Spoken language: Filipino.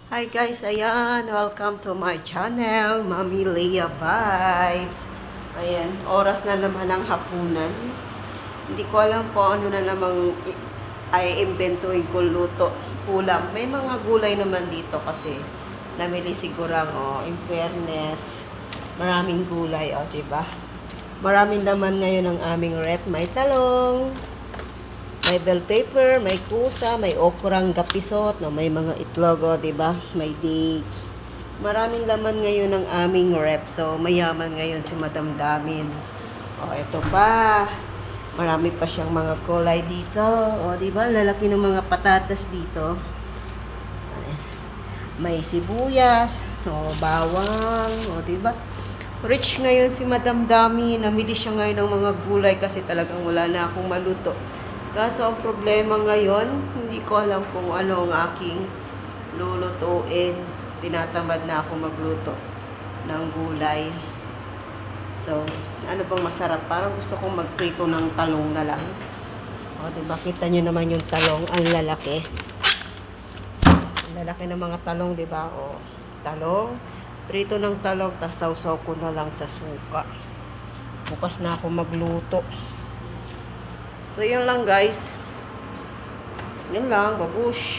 Hi guys, ayan, welcome to my channel, Mami Leah Vibes. Ayan, oras na naman ng hapunan. Hindi ko alam kung ano na namang ay imbentuhin kong luto, ulam. May mga gulay naman dito kasi namili sigurang, in fairness, maraming gulay, diba? Maraming laman ngayon ang aming rep. May talong, may bell pepper, may kusa, may okrang gapisot, no, may mga itlog, diba? May dates. Maraming laman ngayon ng aming rep. So, mayaman ngayon si Madam Damin. Ito pa. Marami pa siyang mga kulay dito. Diba? Lalaki ng mga patatas dito. May sibuyas, bawang, diba? Rich ngayon si Madam Dami. Namili siya ngayon ng mga gulay kasi talagang wala na akong maluto. Kaso ang problema ngayon, hindi ko alam kung ano ang aking lulutuin. Tinatamad na ako magluto ng gulay. So, ano bang masarap? Parang gusto kong magprito ng talong na lang. Diba? Kita nyo naman yung talong. Ang lalaki. Ang lalaki ng mga talong, diba? Talong. Prito ng talong, tas sausaw ko na lang sa suka. Bukas na ako magluto. So, yun lang guys. Yun lang, babush.